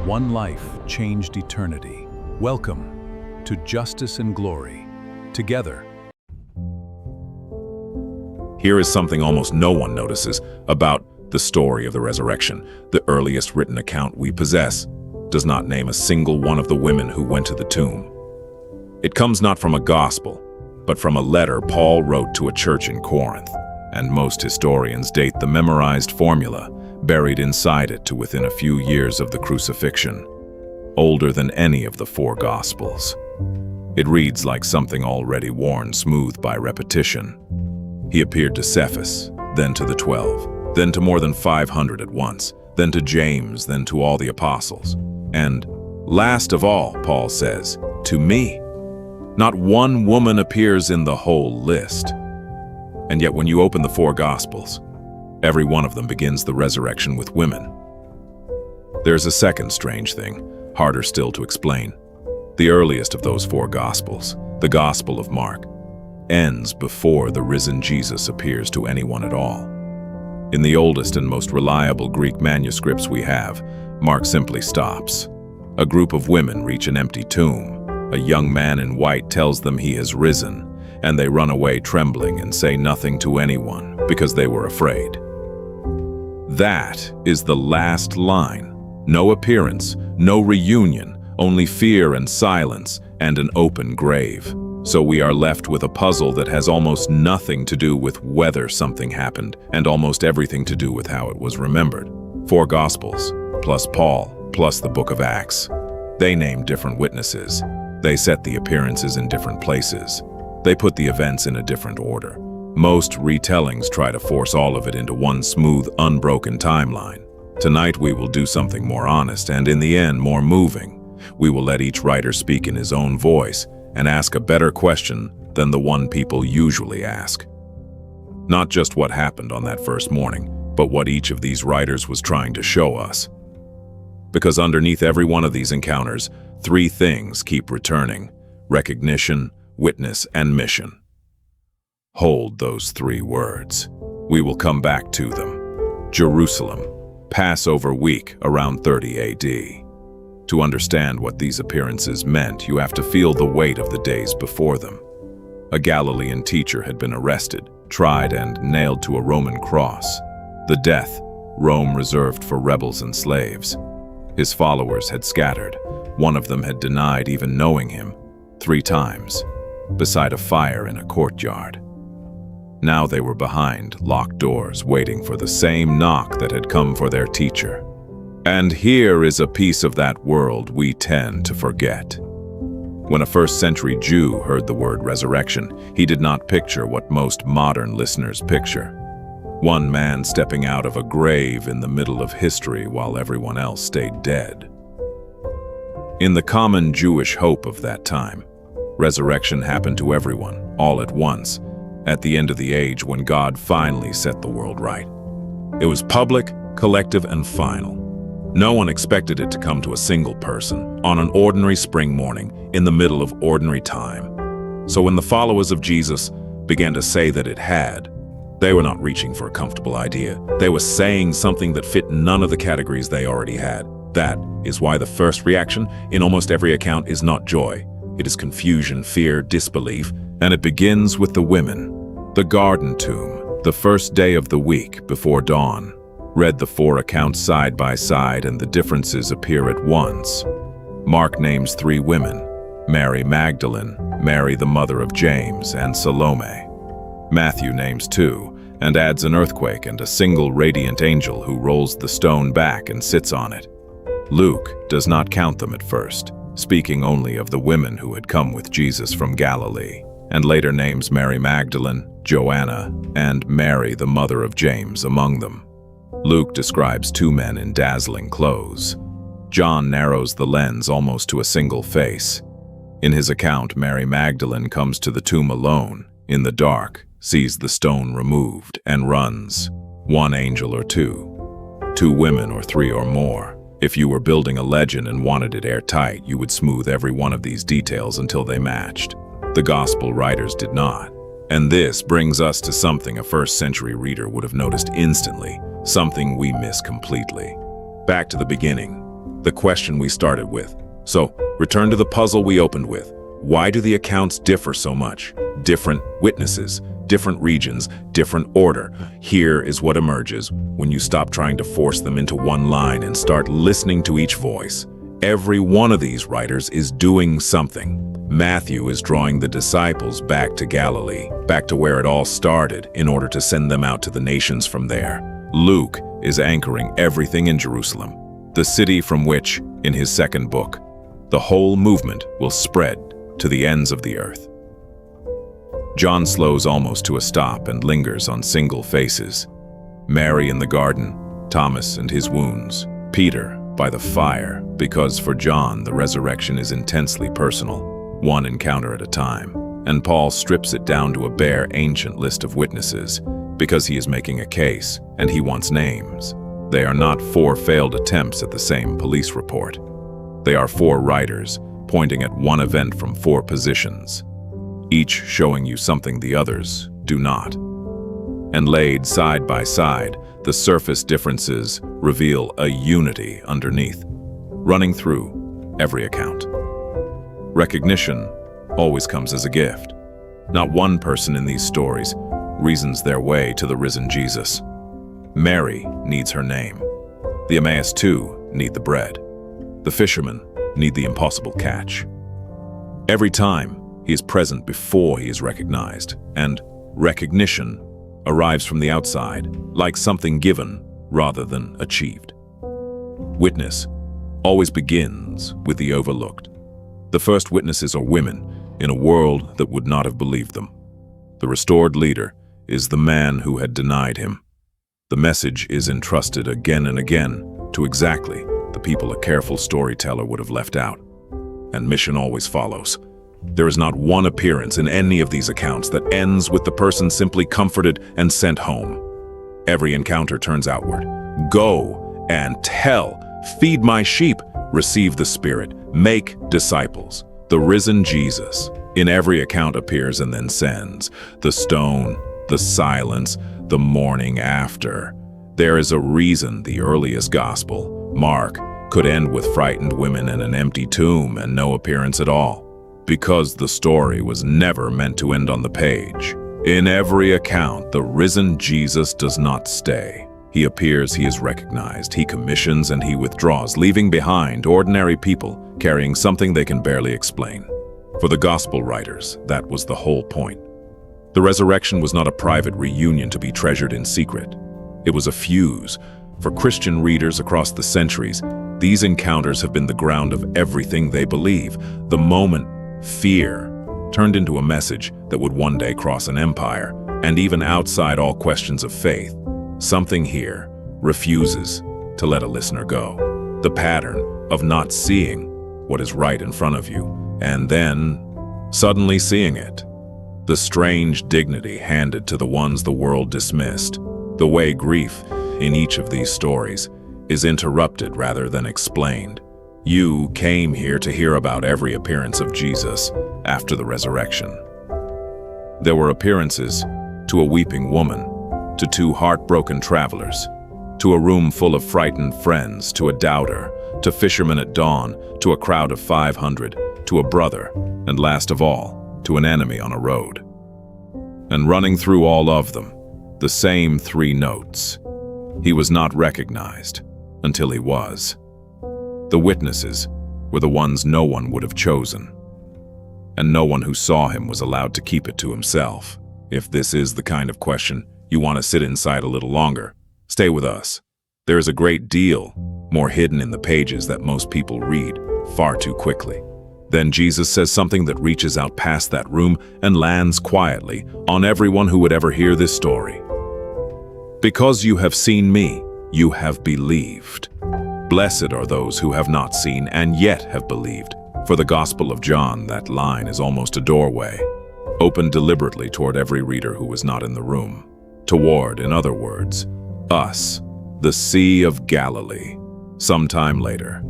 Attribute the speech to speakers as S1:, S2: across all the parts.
S1: One life changed eternity. Welcome to Justice and Glory. Together.
S2: Here is something almost no one notices about the story of the resurrection. The earliest written account we possess does not name a single one of the women who went to the tomb. It comes not from a gospel, but from a letter Paul wrote to a church in Corinth, and most historians date the memorized formula buried inside it to within a few years of the crucifixion, older than any of the four Gospels. It reads like something already worn smooth by repetition. He appeared to Cephas, then to the 12, then to more than 500 at once, then to James, then to all the apostles. And last of all, Paul says, to me. Not one woman appears in the whole list. And yet when you open the four Gospels, every one of them begins the resurrection with women. There's a second strange thing, harder still to explain. The earliest of those four Gospels, the Gospel of Mark, ends before the risen Jesus appears to anyone at all. In the oldest and most reliable Greek manuscripts we have, Mark simply stops. A group of women reach an empty tomb. A young man in white tells them he has risen, and they run away trembling and say nothing to anyone because they were afraid. That is the last line. No appearance, no reunion, only fear and silence and an open grave. So we are left with a puzzle that has almost nothing to do with whether something happened and almost everything to do with how it was remembered. Four Gospels, plus Paul, plus the book of Acts. They name different witnesses. They set the appearances in different places. They put the events in a different order. Most retellings try to force all of it into one smooth, unbroken timeline. Tonight we will do something more honest and, in the end, more moving. We will let each writer speak in his own voice and ask a better question than the one people usually ask. Not just what happened on that first morning, but what each of these writers was trying to show us. Because underneath every one of these encounters, three things keep returning: recognition, witness, and mission. Hold those three words. We will come back to them. Jerusalem, Passover week around 30 AD. To understand what these appearances meant, you have to feel the weight of the days before them. A Galilean teacher had been arrested, tried, and nailed to a Roman cross. The death, Rome reserved for rebels and slaves. His followers had scattered. One of them had denied even knowing him 3 times, beside a fire in a courtyard. Now they were behind locked doors, waiting for the same knock that had come for their teacher. And here is a piece of that world we tend to forget. When a first-century Jew heard the word resurrection, he did not picture what most modern listeners picture: one man stepping out of a grave in the middle of history while everyone else stayed dead. In the common Jewish hope of that time, resurrection happened to everyone, all at once, at the end of the age when God finally set the world right. It was public, collective, and final. No one expected it to come to a single person, on an ordinary spring morning, in the middle of ordinary time. So when the followers of Jesus began to say that it had, they were not reaching for a comfortable idea. They were saying something that fit none of the categories they already had. That is why the first reaction in almost every account is not joy. It is confusion, fear, disbelief, and it begins with the women. The garden tomb, the first day of the week before dawn. Read the 4 accounts side by side and the differences appear at once. Mark names 3 women: Mary Magdalene, Mary the mother of James, and Salome. Matthew names 2 and adds an earthquake and a single radiant angel who rolls the stone back and sits on it. Luke does not count them at first, speaking only of the women who had come with Jesus from Galilee, and later names Mary Magdalene, Joanna, and Mary the mother of James among them. Luke describes 2 men in dazzling clothes. John narrows the lens almost to a single face. In his account, Mary Magdalene comes to the tomb alone, in the dark, sees the stone removed, and runs. 1 angel or 2. 2 women or 3 or more. If you were building a legend and wanted it airtight, you would smooth every one of these details until they matched. The Gospel writers did not. And this brings us to something a first-century reader would have noticed instantly, something we miss completely. Back to the beginning. the question we started with. So, return to the puzzle we opened with. Why do the accounts differ so much? Different witnesses, different regions, different order. Here is what emerges when you stop trying to force them into one line and start listening to each voice. Every one of these writers is doing something. Matthew is drawing the disciples back to Galilee, back to where it all started, in order to send them out to the nations from there. Luke is anchoring everything in Jerusalem, the city from which, in his second book, the whole movement will spread to the ends of the earth. John slows almost to a stop and lingers on single faces. Mary in the garden, Thomas and his wounds, Peter by the fire, because for John the resurrection is intensely personal, one encounter at a time. And Paul strips it down to a bare ancient list of witnesses, because he is making a case, and he wants names. They are not 4 failed attempts at the same police report. They are 4 writers, pointing at one event from 4 positions, each showing you something the others do not. And laid side by side, the surface differences reveal a unity underneath, running through every account. Recognition always comes as a gift. Not one person in these stories reasons their way to the risen Jesus. Mary needs her name. The Emmaus too need the bread. The fishermen need the impossible catch. Every time, he is present before he is recognized, and recognition arrives from the outside, like something given rather than achieved. Witness always begins with the overlooked. The first witnesses are women in a world that would not have believed them. The restored leader is the man who had denied him. The message is entrusted again and again to exactly the people a careful storyteller would have left out. And mission always follows. There is not one appearance in any of these accounts that ends with the person simply comforted and sent home. Every encounter turns outward. Go and tell, feed my sheep, receive the Spirit, make disciples. The risen Jesus in every account appears and then sends. The stone, the silence, the morning after. There is a reason the earliest gospel, Mark, could end with frightened women and an empty tomb and no appearance at all. Because the story was never meant to end on the page. In every account, the risen Jesus does not stay. He appears, he is recognized, he commissions, and he withdraws, leaving behind ordinary people carrying something they can barely explain. For the gospel writers, that was the whole point. The resurrection was not a private reunion to be treasured in secret. It was a fuse. For Christian readers across the centuries, these encounters have been the ground of everything they believe. The moment fear turned into a message that would one day cross an empire, and even outside all questions of faith, something here refuses to let a listener go. The pattern of not seeing what is right in front of you, and then suddenly seeing it. The strange dignity handed to the ones the world dismissed. The way grief in each of these stories is interrupted rather than explained. You came here to hear about every appearance of Jesus after the resurrection. There were appearances to a weeping woman, to 2 heartbroken travelers, to a room full of frightened friends, to a doubter, to fishermen at dawn, to a crowd of 500, to a brother, and last of all, to an enemy on a road. And running through all of them, the same 3 notes. He was not recognized until he was. The witnesses were the ones no one would have chosen, and no one who saw him was allowed to keep it to himself. If this is the kind of question you want to sit inside a little longer, stay with us. There is a great deal more hidden in the pages that most people read far too quickly. Then Jesus says something that reaches out past that room and lands quietly on everyone who would ever hear this story. Because you have seen me, you have believed. Blessed are those who have not seen and yet have believed. For the Gospel of John, that line is almost a doorway, opened deliberately toward every reader who was not in the room. Toward, in other words, us, the Sea of Galilee, sometime later.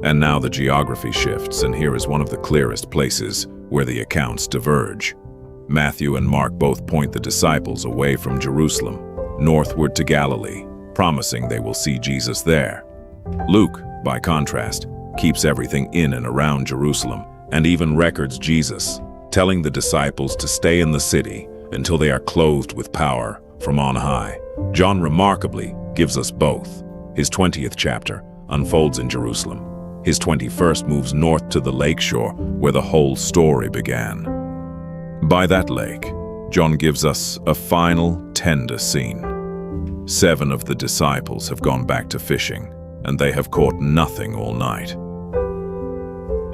S2: And now the geography shifts, and here is one of the clearest places where the accounts diverge. Matthew and Mark both point the disciples away from Jerusalem, northward to Galilee, promising they will see Jesus there. Luke by contrast, keeps everything in and around Jerusalem, and even records Jesus, telling the disciples to stay in the city until they are clothed with power from on high. John remarkably gives us both. His 20th chapter unfolds in Jerusalem. His 21st moves north to the lakeshore where the whole story began. By that lake, John gives us a final, tender scene. 7 of the disciples have gone back to fishing, and they have caught nothing all night.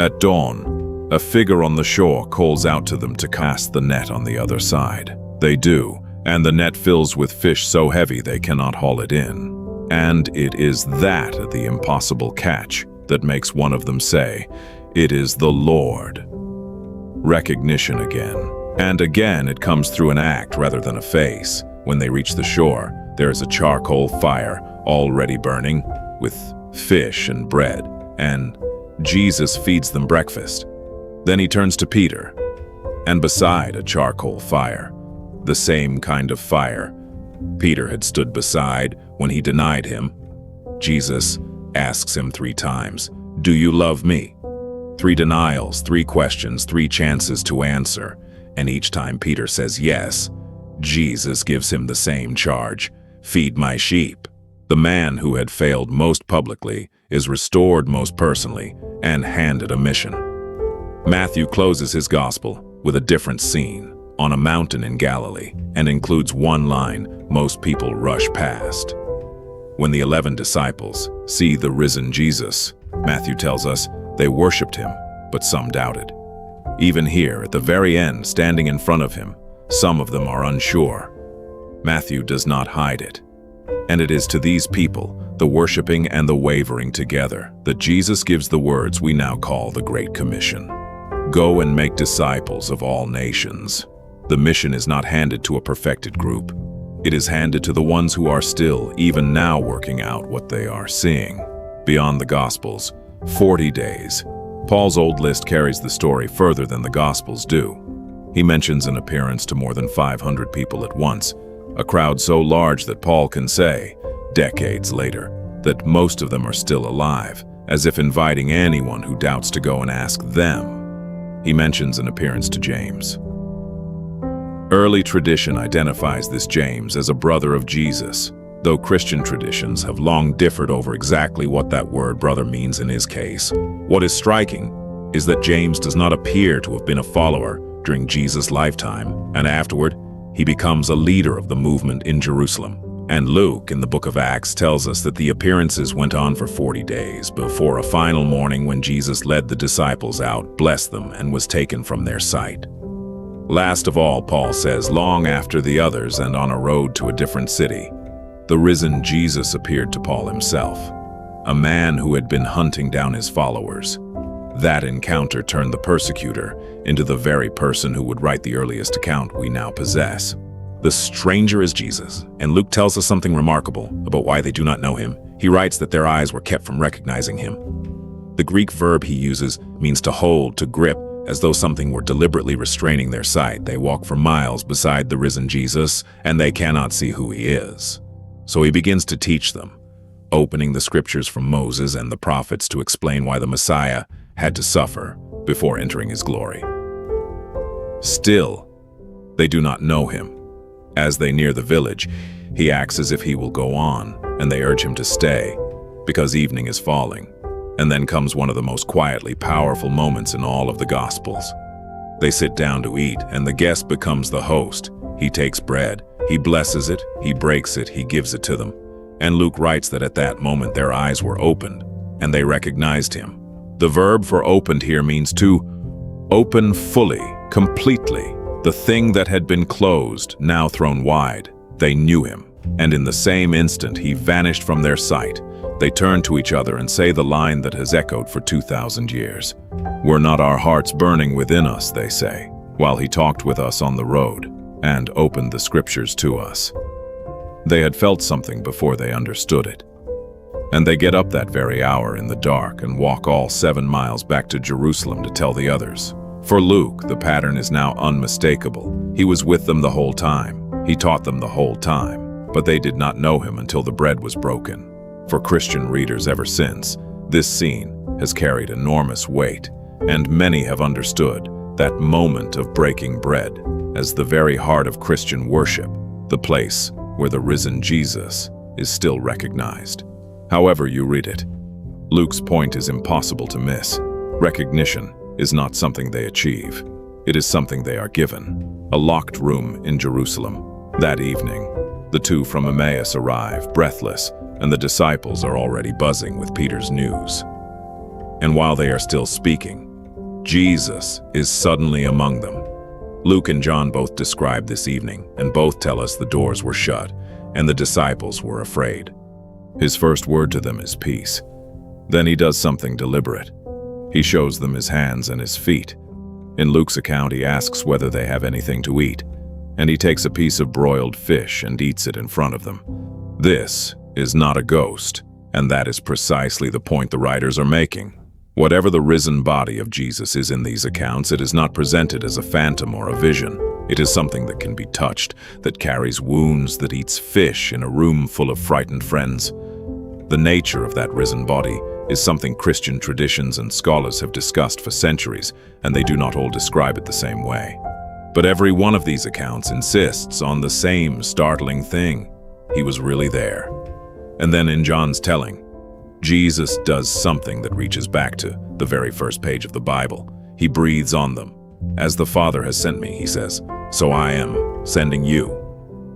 S2: At dawn, a figure on the shore calls out to them to cast the net on the other side. They do, and the net fills with fish so heavy they cannot haul it in. And it is that, the impossible catch, that makes one of them say, "It is the Lord." Recognition again. And again it comes through an act rather than a face. When they reach the shore, there is a charcoal fire already burning with fish and bread, and Jesus feeds them breakfast. Then he turns to Peter, and beside a charcoal fire, the same kind of fire Peter had stood beside when he denied him, Jesus asks him 3 times, "Do you love me?" 3 denials, 3 questions, 3 chances to answer, and each time Peter says yes, Jesus gives him the same charge, "Feed my sheep." The man who had failed most publicly is restored most personally and handed a mission. Matthew closes his gospel with a different scene, on a mountain in Galilee, and includes one line most people rush past. When the 11 disciples see the risen Jesus, Matthew tells us they worshipped him, but some doubted. Even here, at the very end, standing in front of him, some of them are unsure. Matthew does not hide it. And it is to these people, the worshiping and the wavering together, that Jesus gives the words we now call the Great Commission. Go and make disciples of all nations. The mission is not handed to a perfected group. It is handed to the ones who are still, even now, working out what they are seeing. Beyond the Gospels, 40 days. Paul's old list carries the story further than the Gospels do. He mentions an appearance to more than 500 people at once, a crowd so large that Paul can say, decades later, that most of them are still alive, as if inviting anyone who doubts to go and ask them. He mentions an appearance to James. Early tradition identifies this James as a brother of Jesus, though Christian traditions have long differed over exactly what that word brother means in his case. What is striking is that James does not appear to have been a follower during Jesus' lifetime, and afterward, he becomes a leader of the movement in Jerusalem. And Luke, in the book of Acts, tells us that the appearances went on for 40 days before a final morning when Jesus led the disciples out, blessed them, and was taken from their sight. Last of all, Paul says, long after the others and on a road to a different city, the risen Jesus appeared to Paul himself, a man who had been hunting down his followers. That encounter turned the persecutor into the very person who would write the earliest account we now possess. The stranger is Jesus, and Luke tells us something remarkable about why they do not know him. He writes that their eyes were kept from recognizing him. The Greek verb he uses means to hold, to grip, as though something were deliberately restraining their sight. They walk for miles beside the risen Jesus, and they cannot see who he is. So he begins to teach them, opening the scriptures from Moses and the prophets to explain why the Messiah had to suffer before entering his glory. Still, they do not know him. As they near the village, he acts as if he will go on, and they urge him to stay, because evening is falling. And then comes one of the most quietly powerful moments in all of the Gospels. They sit down to eat, and the guest becomes the host. He takes bread, he blesses it, he breaks it, he gives it to them. And Luke writes that at that moment their eyes were opened, and they recognized him. The verb for opened here means to open fully, completely. The thing that had been closed, now thrown wide. They knew him, and in the same instant he vanished from their sight. They turn to each other and say the line that has echoed for 2,000 years. Were not our hearts burning within us, they say, while he talked with us on the road and opened the scriptures to us. They had felt something before they understood it. And they get up that very hour in the dark and walk all 7 miles back to Jerusalem to tell the others. For Luke, the pattern is now unmistakable. He was with them the whole time. He taught them the whole time. But they did not know him until the bread was broken. For Christian readers ever since, This scene has carried enormous weight, and many have understood that moment of breaking bread as the very heart of Christian worship, the place where the risen Jesus is still recognized. However you read it, Luke's point is impossible to miss. Recognition is not something they achieve. It is something they are given. A locked room in Jerusalem. That evening, the two from Emmaus arrive, breathless, and the disciples are already buzzing with Peter's news. And while they are still speaking, Jesus is suddenly among them. Luke and John both describe this evening, and both tell us the doors were shut, and the disciples were afraid. His first word to them is peace. Then he does something deliberate. He shows them his hands and his feet. In Luke's account, he asks whether they have anything to eat, and he takes a piece of broiled fish and eats it in front of them. This is not a ghost, and that is precisely the point the writers are making. Whatever the risen body of Jesus is in these accounts, it is not presented as a phantom or a vision. It is something that can be touched, that carries wounds, that eats fish in a room full of frightened friends. The nature of that risen body is something Christian traditions and scholars have discussed for centuries, and they do not all describe it the same way. But every one of these accounts insists on the same startling thing. He was really there. And then in John's telling, Jesus does something that reaches back to the very first page of the Bible. He breathes on them. As the Father has sent me, he says, so I am sending you.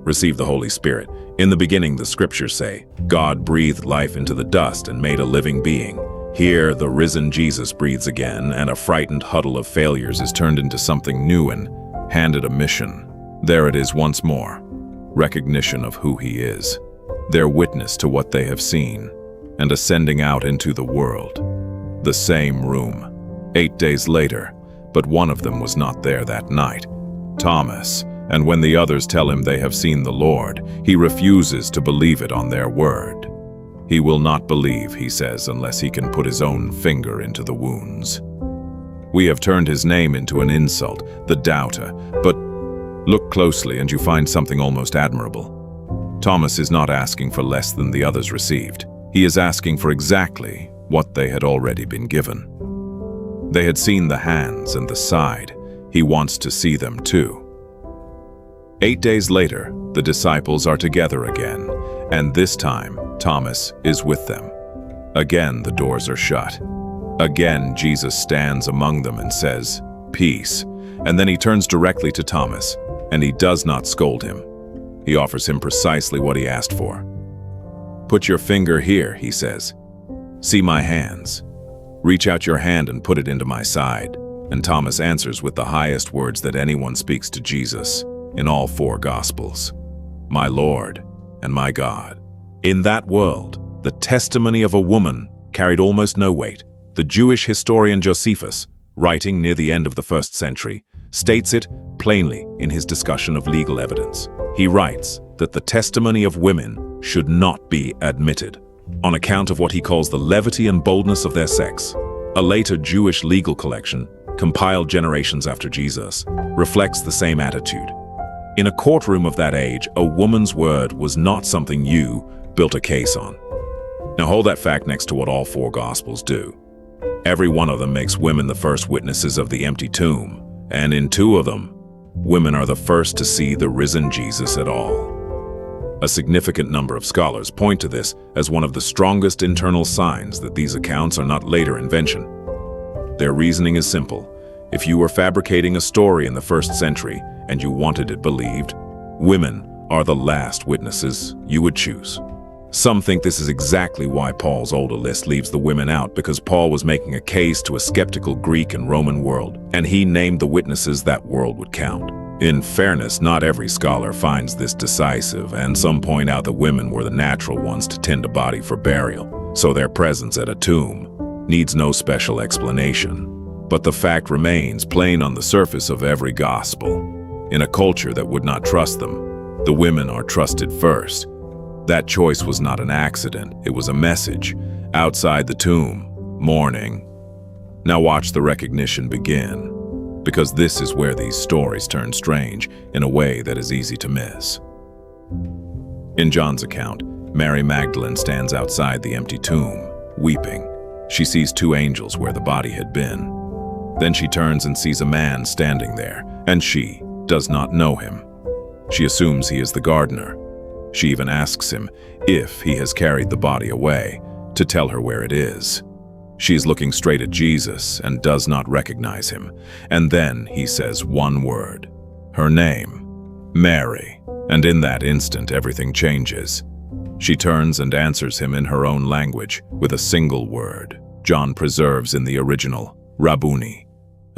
S2: Receive the Holy Spirit. In the beginning, the scriptures say, God breathed life into the dust and made a living being. Here, the risen Jesus breathes again, and a frightened huddle of failures is turned into something new and handed a mission. There it is once more. Recognition of who he is. Their witness to what they have seen, and ascending out into the world. The same room. 8 days later, but one of them was not there that night. Thomas. And when the others tell him they have seen the Lord, he refuses to believe it on their word. He will not believe, he says, unless he can put his own finger into the wounds. We have turned his name into an insult, the doubter, but look closely and you find something almost admirable. Thomas is not asking for less than the others received. He is asking for exactly what they had already been given. They had seen the hands and the side. He wants to see them too. 8 days later, the disciples are together again, and this time, Thomas is with them. Again, the doors are shut. Again, Jesus stands among them and says, peace, and then he turns directly to Thomas, and he does not scold him. He offers him precisely what he asked for. Put your finger here, he says. See my hands. Reach out your hand and put it into my side. And Thomas answers with the highest words that anyone speaks to Jesus in all 4 Gospels. My Lord and my God. In that world, the testimony of a woman carried almost no weight. The Jewish historian Cephas, writing near the end of the 1st century, states it plainly in his discussion of legal evidence. He writes that the testimony of women should not be admitted, on account of what he calls the levity and boldness of their sex. A later Jewish legal collection, compiled generations after Jesus, reflects the same attitude. In a courtroom of that age, a woman's word was not something you built a case on. Now hold that fact next to what all 4 Gospels do. Every one of them makes women the first witnesses of the empty tomb, and in 2 of them, women are the first to see the risen Jesus at all. A significant number of scholars point to this as one of the strongest internal signs that these accounts are not later invention. Their reasoning is simple. If you were fabricating a story in the 1st century and you wanted it believed, women are the last witnesses you would choose. Some think this is exactly why Paul's older list leaves the women out, because Paul was making a case to a skeptical Greek and Roman world, and he named the witnesses that world would count. In fairness, not every scholar finds this decisive, and some point out that women were the natural ones to tend a body for burial, so their presence at a tomb needs no special explanation. But the fact remains plain on the surface of every gospel. In a culture that would not trust them, the women are trusted first. That choice was not an accident, it was a message. Outside the tomb, mourning. Now watch the recognition begin, because this is where these stories turn strange in a way that is easy to miss. In John's account, Mary Magdalene stands outside the empty tomb, weeping. She sees two angels where the body had been. Then she turns and sees a man standing there, and she does not know him. She assumes he is the gardener. She even asks him, if he has carried the body away, to tell her where it is. She is looking straight at Jesus and does not recognize him. And then he says one word, her name, Mary. And in that instant, everything changes. She turns and answers him in her own language with a single word. John preserves in the original, Rabboni,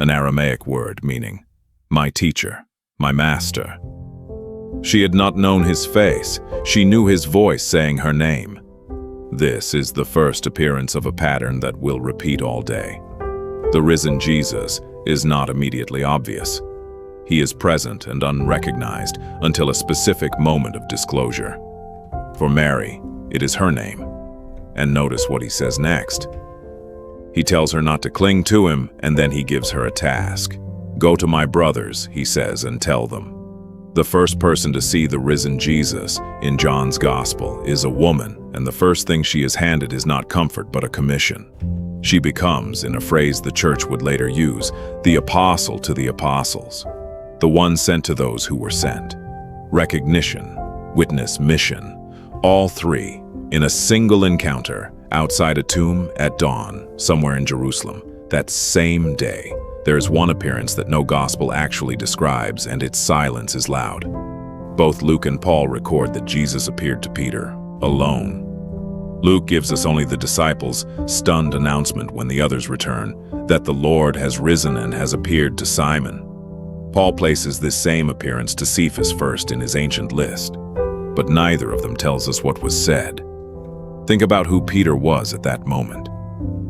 S2: an Aramaic word meaning, my teacher, my master. She had not known his face. She knew his voice saying her name. This is the first appearance of a pattern that will repeat all day. The risen Jesus is not immediately obvious. He is present and unrecognized until a specific moment of disclosure. For Mary, it is her name. And notice what he says next. He tells her not to cling to him, and then he gives her a task. Go to my brothers, he says, and tell them. The first person to see the risen Jesus in John's Gospel is a woman, and the first thing she is handed is not comfort but a commission. She becomes, in a phrase the church would later use, the apostle to the apostles, the one sent to those who were sent. Recognition, witness, mission, all three in a single encounter outside a tomb at dawn, somewhere in Jerusalem, that same day. There is one appearance that no gospel actually describes, and its silence is loud. Both Luke and Paul record that Jesus appeared to Peter, alone. Luke gives us only the disciples' stunned announcement when the others return, that the Lord has risen and has appeared to Simon. Paul places this same appearance to Cephas first in his ancient list, but neither of them tells us what was said. Think about who Peter was at that moment.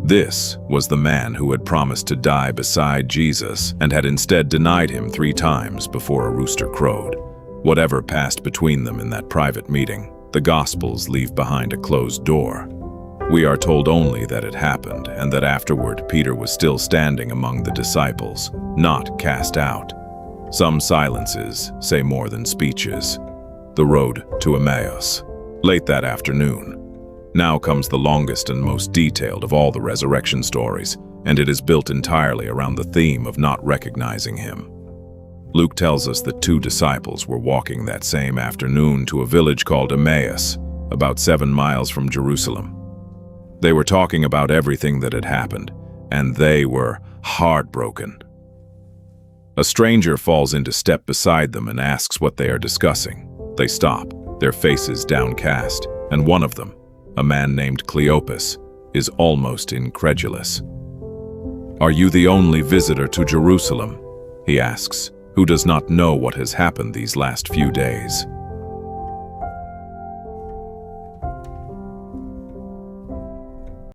S2: This was the man who had promised to die beside Jesus and had instead denied him 3 times before a rooster crowed. Whatever passed between them in that private meeting, the Gospels leave behind a closed door. We are told only that it happened and that afterward Peter was still standing among the disciples, not cast out. Some silences say more than speeches. The road to Emmaus. Late that afternoon. Now comes the longest and most detailed of all the resurrection stories, and it is built entirely around the theme of not recognizing him. Luke tells us that 2 disciples were walking that same afternoon to a village called Emmaus, about 7 miles from Jerusalem. They were talking about everything that had happened, and they were heartbroken. A stranger falls into step beside them and asks what they are discussing. They stop, their faces downcast, and one of them, a man named Cleopas, is almost incredulous. Are you the only visitor to Jerusalem? He asks, who does not know what has happened these last few days.